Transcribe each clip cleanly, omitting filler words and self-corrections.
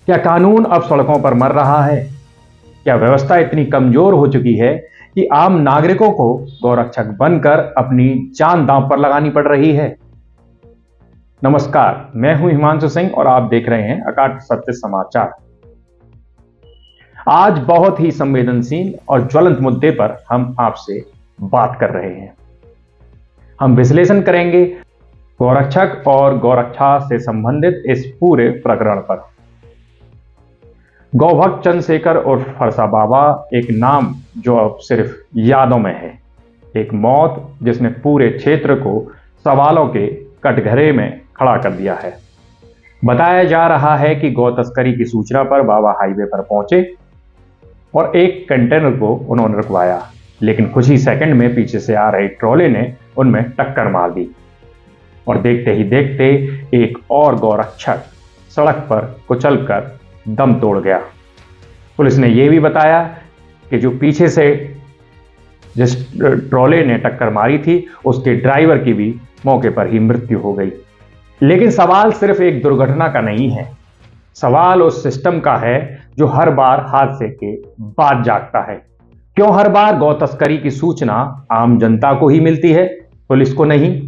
क्या कानून अब सड़कों पर मर रहा है? क्या व्यवस्था इतनी कमजोर हो चुकी है कि आम नागरिकों को गौरक्षक बनकर अपनी जान दांव पर लगानी पड़ रही है? नमस्कार, मैं हूं हिमांशु सिंह और आप देख रहे हैं अकाट सत्य समाचार। आज बहुत ही संवेदनशील और ज्वलंत मुद्दे पर हम आपसे बात कर रहे हैं। हम विश्लेषण करेंगे गौरक्षक और गौरक्षा से संबंधित इस पूरे प्रकरण पर। गौभक्त चंद्रशेखर और फरसा बाबा एक नाम जो अब सिर्फ यादों में है, एक मौत जिसने पूरे क्षेत्र को सवालों के कटघरे में खड़ा कर दिया है। बताया जा रहा है कि गौ तस्करी की सूचना पर बाबा हाईवे पर पहुंचे और एक कंटेनर को उन्होंने रुकवाया, लेकिन कुछ ही सेकंड में पीछे से आ रही ट्रॉले ने उनमें टक्कर मार दी और देखते ही देखते एक और गौरक्षक सड़क पर कुचलकर दम तोड़ गया। पुलिस ने यह भी बताया कि जो पीछे से जिस ट्रॉले ने टक्कर मारी थी उसके ड्राइवर की भी मौके पर ही मृत्यु हो गई। लेकिन सवाल सिर्फ एक दुर्घटना का नहीं है, सवाल उस सिस्टम का है जो हर बार हादसे के बाद जागता है। क्यों हर बार गौ तस्करी की सूचना आम जनता को ही मिलती है, पुलिस को नहीं?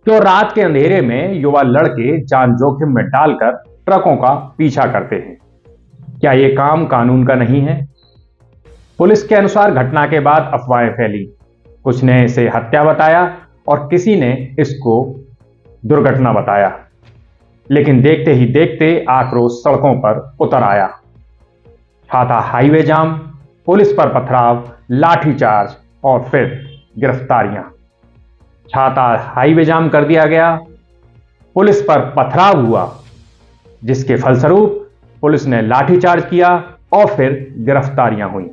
क्यों रात के अंधेरे में युवा लड़के जान जोखिम में डालकर ट्रकों का पीछा करते हैं? क्या यह काम कानून का नहीं है? पुलिस के अनुसार घटना के बाद अफवाहें फैली, कुछ ने इसे हत्या बताया और किसी ने इसको दुर्घटना बताया। लेकिन देखते ही देखते आक्रोश सड़कों पर उतर आया। छाता हाईवे जाम, पुलिस पर पथराव, लाठीचार्ज और फिर गिरफ्तारियां। छाता हाईवे जाम कर दिया गया, पुलिस पर पथराव हुआ, जिसके फलस्वरूप पुलिस ने लाठीचार्ज किया और फिर गिरफ्तारियां हुई।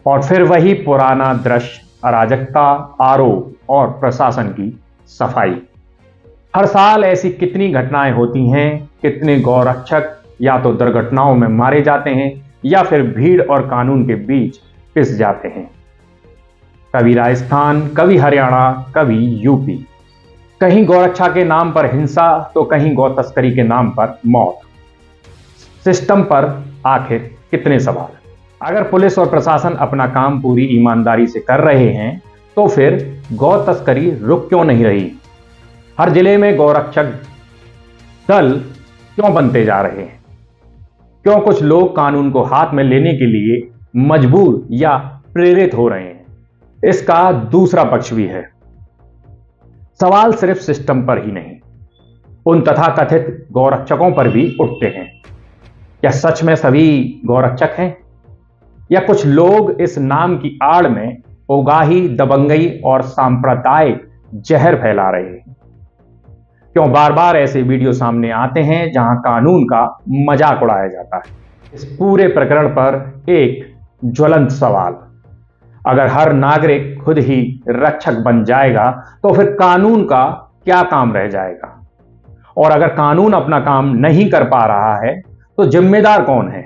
और फिर वही पुराना दृश्य, अराजकता, आरोप और प्रशासन की सफाई। हर साल ऐसी कितनी घटनाएं होती हैं, कितने गौरक्षक या तो दुर्घटनाओं में मारे जाते हैं या फिर भीड़ और कानून के बीच पिस जाते हैं। कभी राजस्थान, कभी हरियाणा, कभी यूपी। कहीं गौरक्षा के नाम पर हिंसा तो कहीं गौ तस्करी के नाम पर मौत। सिस्टम पर आखिर कितने सवाल? अगर पुलिस और प्रशासन अपना काम पूरी ईमानदारी से कर रहे हैं तो फिर गौ तस्करी रुक क्यों नहीं रही? हर जिले में गौरक्षक दल क्यों बनते जा रहे हैं? क्यों कुछ लोग कानून को हाथ में लेने के लिए मजबूर या प्रेरित हो रहे हैं? इसका दूसरा पक्ष भी है। सवाल सिर्फ सिस्टम पर ही नहीं, उन तथाकथित गौरक्षकों पर भी उठते हैं। क्या सच में सभी गौरक्षक हैं या कुछ लोग इस नाम की आड़ में उगाही, दबंगई और सांप्रदायिक जहर फैला रहे हैं? क्यों बार बार ऐसे वीडियो सामने आते हैं जहां कानून का मजाक उड़ाया जाता है? इस पूरे प्रकरण पर एक ज्वलंत सवाल, अगर हर नागरिक खुद ही रक्षक बन जाएगा तो फिर कानून का क्या काम रह जाएगा? और अगर कानून अपना काम नहीं कर पा रहा है तो जिम्मेदार कौन है?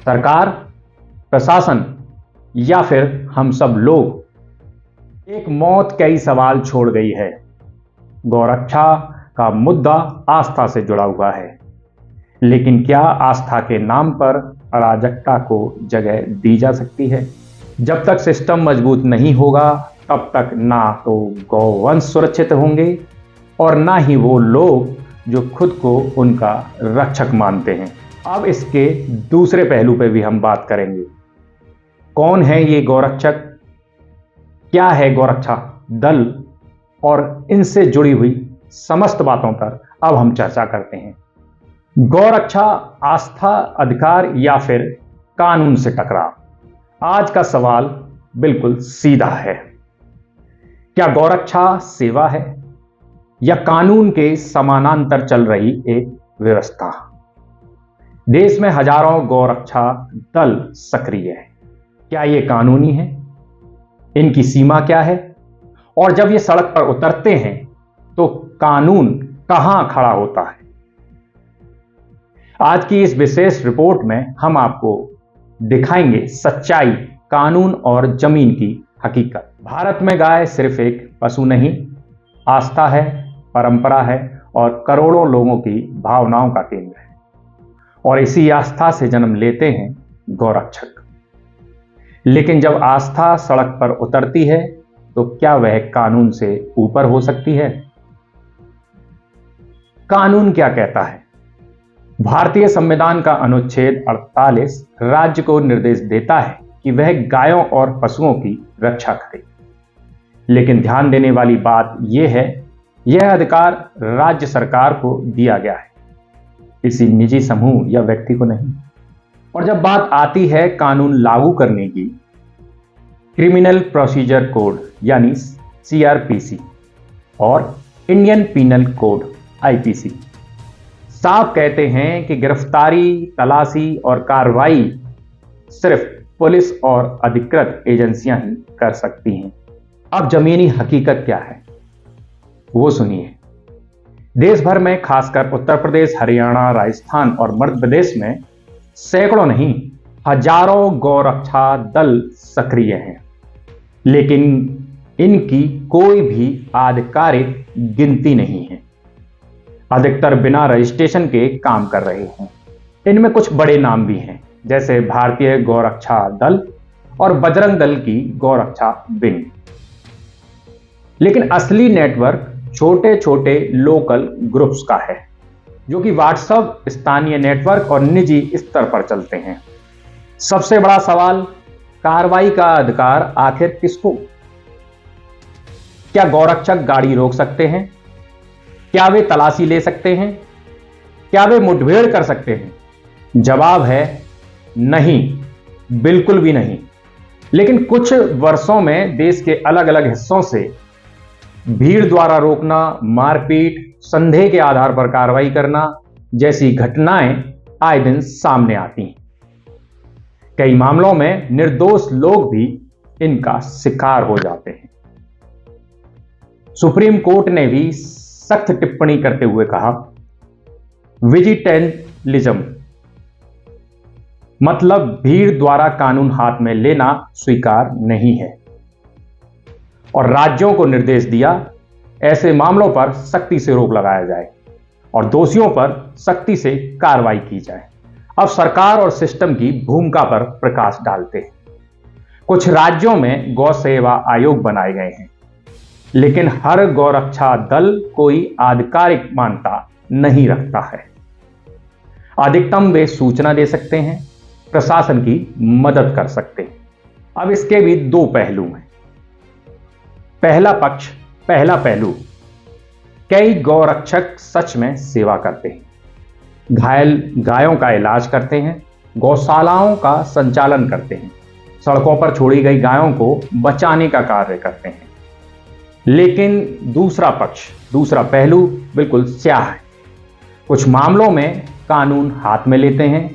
सरकार, प्रशासन या फिर हम सब लोग? एक मौत कई सवाल छोड़ गई है। गौरक्षा का मुद्दा आस्था से जुड़ा हुआ है, लेकिन क्या आस्था के नाम पर अराजकता को जगह दी जा सकती है? जब तक सिस्टम मजबूत नहीं होगा तब तक ना तो गौवंश सुरक्षित होंगे और ना ही वो लोग जो खुद को उनका रक्षक मानते हैं। अब इसके दूसरे पहलू पे भी हम बात करेंगे। कौन है ये गौरक्षक? क्या है गौरक्षा दल? और इनसे जुड़ी हुई समस्त बातों पर अब हम चर्चा करते हैं। गौरक्षा आस्था, अधिकार या फिर कानून से टकराव? आज का सवाल बिल्कुल सीधा है। क्या गौरक्षा सेवा है या कानून के समानांतर चल रही एक व्यवस्था? देश में हजारों गौरक्षा दल सक्रिय है। क्या ये कानूनी है? इनकी सीमा क्या है? और जब ये सड़क पर उतरते हैं तो कानून कहां खड़ा होता है? आज की इस विशेष रिपोर्ट में हम आपको दिखाएंगे सच्चाई, कानून और जमीन की हकीकत। भारत में गाय सिर्फ एक पशु नहीं, आस्था है, परंपरा है और करोड़ों लोगों की भावनाओं का केंद्र है। और इसी आस्था से जन्म लेते हैं गौरक्षक। लेकिन जब आस्था सड़क पर उतरती है तो क्या वह कानून से ऊपर हो सकती है? कानून क्या कहता है? भारतीय संविधान का अनुच्छेद 48 राज्य को निर्देश देता है कि वह गायों और पशुओं की रक्षा करे। लेकिन ध्यान देने वाली बात यह है, यह अधिकार राज्य सरकार को दिया गया है, किसी निजी समूह या व्यक्ति को नहीं। और जब बात आती है कानून लागू करने की, क्रिमिनल प्रोसीजर कोड यानी CRPC और इंडियन पीनल कोड IPC साफ कहते हैं कि गिरफ्तारी, तलाशी और कार्रवाई सिर्फ पुलिस और अधिकृत एजेंसियां ही कर सकती हैं। अब जमीनी हकीकत क्या है वो सुनिए। देश भर में, खासकर उत्तर प्रदेश, हरियाणा, राजस्थान और मध्य प्रदेश में सैकड़ों नहीं हजारों गौरक्षा दल सक्रिय हैं, लेकिन इनकी कोई भी आधिकारिक गिनती नहीं है। अधिकतर बिना रजिस्ट्रेशन के काम कर रहे हैं। इनमें कुछ बड़े नाम भी हैं, जैसे भारतीय गौरक्षा दल और बजरंग दल की गौरक्षा विंग। लेकिन असली नेटवर्क छोटे छोटे लोकल ग्रुप्स का है, जो कि व्हाट्सएप, स्थानीय नेटवर्क और निजी स्तर पर चलते हैं। सबसे बड़ा सवाल, कार्रवाई का अधिकार आखिर किसको? क्या गौरक्षक गाड़ी रोक सकते हैं? क्या वे तलाशी ले सकते हैं? क्या वे मुठभेड़ कर सकते हैं? जवाब है नहीं, बिल्कुल भी नहीं। लेकिन कुछ वर्षों में देश के अलग अलग हिस्सों से भीड़ द्वारा रोकना, मारपीट, संदेह के आधार पर कार्रवाई करना जैसी घटनाएं आए दिन सामने आती हैं। कई मामलों में निर्दोष लोग भी इनका शिकार हो जाते हैं। सुप्रीम कोर्ट ने भी सख्त टिप्पणी करते हुए कहा, विजिटेंटलिज्म मतलब भीड़ द्वारा कानून हाथ में लेना स्वीकार नहीं है, और राज्यों को निर्देश दिया ऐसे मामलों पर सख्ती से रोक लगाया जाए और दोषियों पर सख्ती से कार्रवाई की जाए। अब सरकार और सिस्टम की भूमिका पर प्रकाश डालते हैं। कुछ राज्यों में गौ सेवा आयोग बनाए गए हैं, लेकिन हर गौरक्षा दल कोई आधिकारिक मान्यता नहीं रखता है। अधिकतम वे सूचना दे सकते हैं, प्रशासन की मदद कर सकते हैं। अब इसके भी दो पहलू हैं। पहला पहलू, कई गौरक्षक सच में सेवा करते हैं, घायल गायों का इलाज करते हैं, गौशालाओं का संचालन करते हैं, सड़कों पर छोड़ी गई गायों को बचाने का कार्य करते हैं। लेकिन दूसरा पहलू बिल्कुल स्याह है। कुछ मामलों में कानून हाथ में लेते हैं,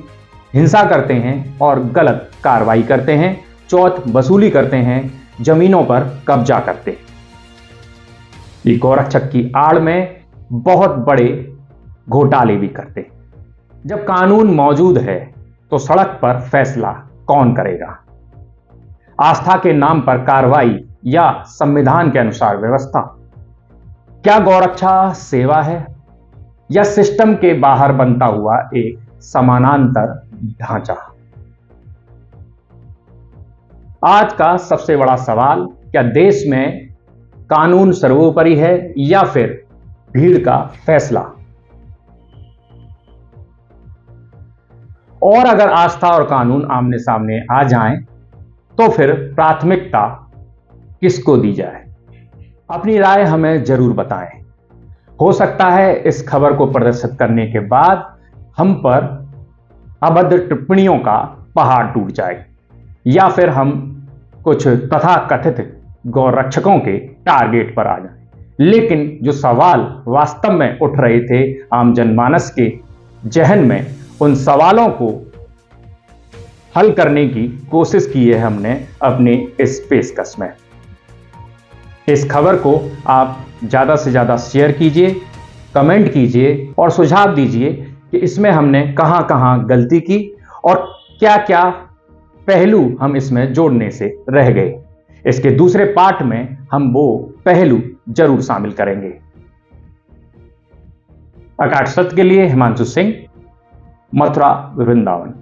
हिंसा करते हैं और गलत कार्रवाई करते हैं, चौथ वसूली करते हैं, जमीनों पर कब्जा करते हैं। ये गौरक्षक की आड़ में बहुत बड़े घोटाले भी करते हैं। जब कानून मौजूद है तो सड़क पर फैसला कौन करेगा? आस्था के नाम पर कार्रवाई या संविधान के अनुसार व्यवस्था? क्या गौरक्षा सेवा है या सिस्टम के बाहर बनता हुआ एक समानांतर ढांचा? आज का सबसे बड़ा सवाल, क्या देश में कानून सर्वोपरि है या फिर भीड़ का फैसला? और अगर आस्था और कानून आमने सामने आ जाएं, तो फिर प्राथमिकता किसको दी जाए? अपनी राय हमें जरूर बताएं। हो सकता है इस खबर को प्रदर्शित करने के बाद हम पर अभद्र टिप्पणियों का पहाड़ टूट जाए, या फिर हम कुछ तथाकथित गौरक्षकों के टारगेट पर आ जाएं। लेकिन जो सवाल वास्तव में उठ रहे थे आम जनमानस के जहन में, उन सवालों को हल करने की कोशिश की है हमने अपने इस पेशकश में। इस खबर को आप ज़्यादा से ज़्यादा शेयर कीजिए, कमेंट कीजिए और सुझाव दीजिए कि इसमें हमने कहां कहां गलती की और क्या क्या पहलू हम इसमें जोड़ने से रह गए। इसके दूसरे पार्ट में हम वो पहलू जरूर शामिल करेंगे। अकाट सत्य के लिए हिमांशु सिंह, मथुरा वृंदावन।